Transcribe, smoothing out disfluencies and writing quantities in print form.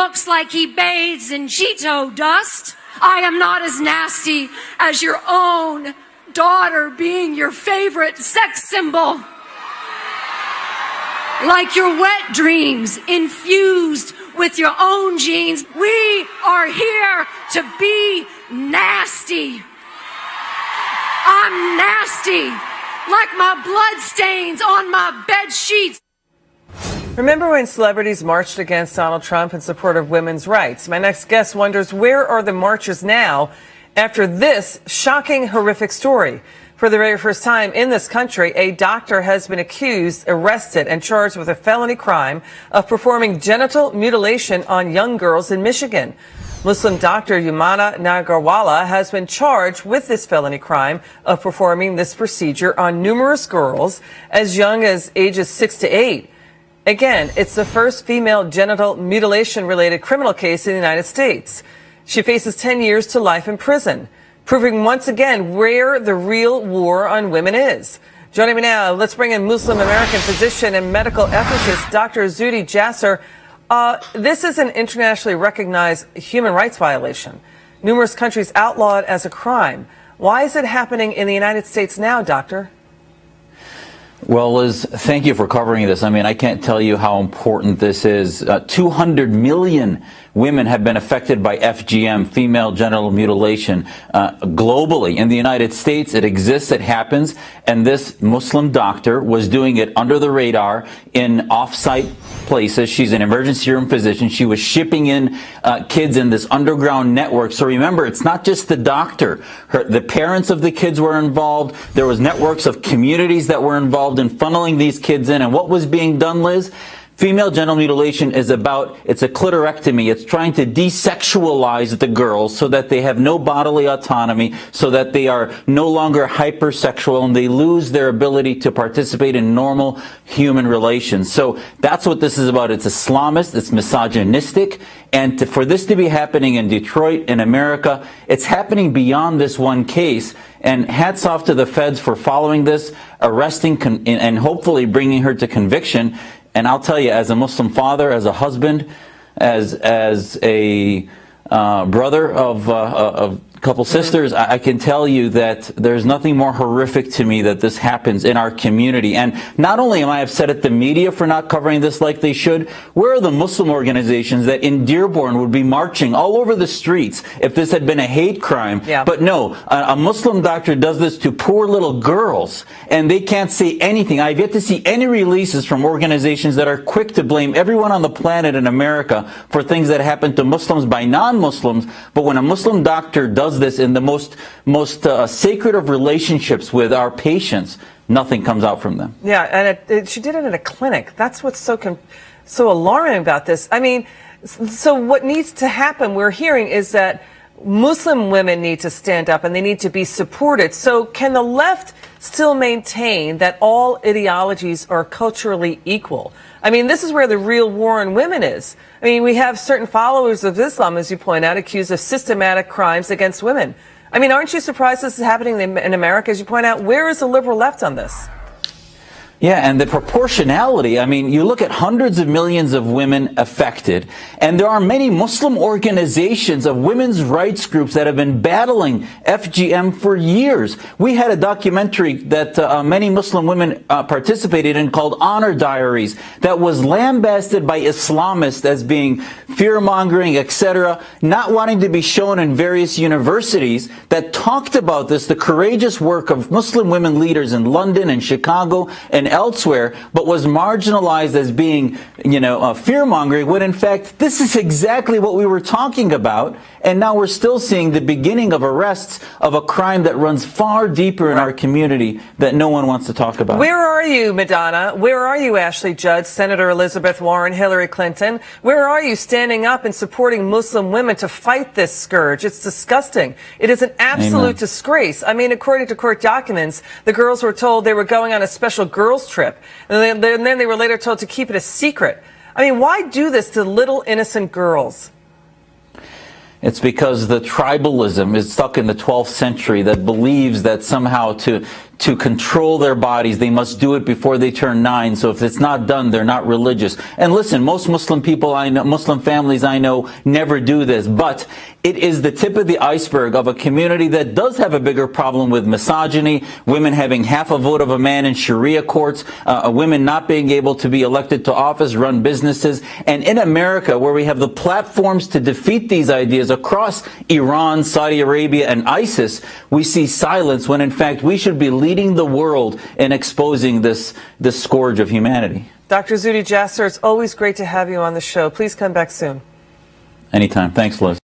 looks like he bathes in Cheeto dust. I am not as nasty as your own daughter being your favorite sex symbol. Like your wet dreams infused with your own genes. We are here to be nasty. I'm nasty, like my blood stains on my bed sheets. Remember when celebrities marched against Donald Trump in support of women's rights? My next guest wonders, where are the marchers now after this shocking, horrific story? For the very first time in this country, a doctor has been accused, arrested, and charged with a felony crime of performing genital mutilation on young girls in Michigan. Muslim doctor Yumana Nagarwala has been charged with this felony crime of performing this procedure on numerous girls as young as ages 6 to 8. Again, it's the first female genital mutilation-related criminal case in the United States. She faces 10 years to life in prison, proving once again where the real war on women is. Joining me now, let's bring in Muslim-American physician and medical ethicist Dr. Zuhdi Jasser. This is an internationally recognized human rights violation. Numerous countries outlaw it as a crime. Why is it happening in the United States now, doctor? Well, Liz, thank you for covering this. I mean, I can't tell you how important this is. 200 million women have been affected by FGM, female genital mutilation, globally. In the United States, it exists, it happens, and this Muslim doctor was doing it under the radar in off-site places. She's an emergency room physician. She was shipping in kids in this underground network. So remember, it's not just the doctor. The parents of the kids were involved. There was networks of communities that were involved in funneling these kids in. And what was being done, Liz? Female genital mutilation is it's a clitorectomy. It's trying to desexualize the girls so that they have no bodily autonomy, so that they are no longer hypersexual and they lose their ability to participate in normal human relations. So that's what this is about. It's Islamist, it's misogynistic, and for this to be happening in Detroit, in America, it's happening beyond this one case. And hats off to the feds for following this, arresting and hopefully bringing her to conviction. And I'll tell you, as a Muslim father, as a husband, as a brother of a couple sisters, I can tell you that there's nothing more horrific to me that this happens in our community. And not only am I upset at the media for not covering this like they should, where are the Muslim organizations that in Dearborn would be marching all over the streets if this had been a hate crime? Yeah. But no, a Muslim doctor does this to poor little girls, and they can't say anything. I've yet to see any releases from organizations that are quick to blame everyone on the planet in America for things that happen to Muslims by non-Muslims. But when a Muslim doctor does this in the most sacred of relationships with our patients, nothing comes out from them. Yeah, and she did it in a clinic. That's what's so alarming about this. I mean, so what needs to happen, we're hearing, is that Muslim women need to stand up and they need to be supported. So can the left still maintain that all ideologies are culturally equal? I mean, this is where the real war on women is. I mean, we have certain followers of Islam, as you point out, accused of systematic crimes against women. I mean, aren't you surprised this is happening in America, as you point out? Where is the liberal left on this? Yeah, and the proportionality, I mean, you look at hundreds of millions of women affected, and there are many Muslim organizations of women's rights groups that have been battling FGM for years. We had a documentary that many Muslim women participated in called Honor Diaries that was lambasted by Islamists as being fear-mongering, etc., not wanting to be shown in various universities, that talked about this, the courageous work of Muslim women leaders in London and Chicago and elsewhere, but was marginalized as being, fear-mongering, when in fact this is exactly what we were talking about. And now we're still seeing the beginning of arrests of a crime that runs far deeper in our community that no one wants to talk about. Where are you, Madonna? Where are you, Ashley Judd, Senator Elizabeth Warren, Hillary Clinton? Where are you standing up and supporting Muslim women to fight this scourge? It's disgusting. It is an absolute disgrace. I mean, according to court documents, the girls were told they were going on a special girls' trip, and then they were later told to keep it a secret. I mean, why do this to little innocent girls? It's because the tribalism is stuck in the 12th century that believes that somehow to to control their bodies. They must do it before they turn 9. So if it's not done, they're not religious. And listen, most Muslim people I know, Muslim families I know, never do this. But it is the tip of the iceberg of a community that does have a bigger problem with misogyny, women having half a vote of a man in Sharia courts, women not being able to be elected to office, run businesses. And in America, where we have the platforms to defeat these ideas across Iran, Saudi Arabia, and ISIS, we see silence when in fact we should be leading the world in exposing this scourge of humanity. Dr. Zuhdi Jasser, it's always great to have you on the show. Please come back soon. Anytime. Thanks, Liz.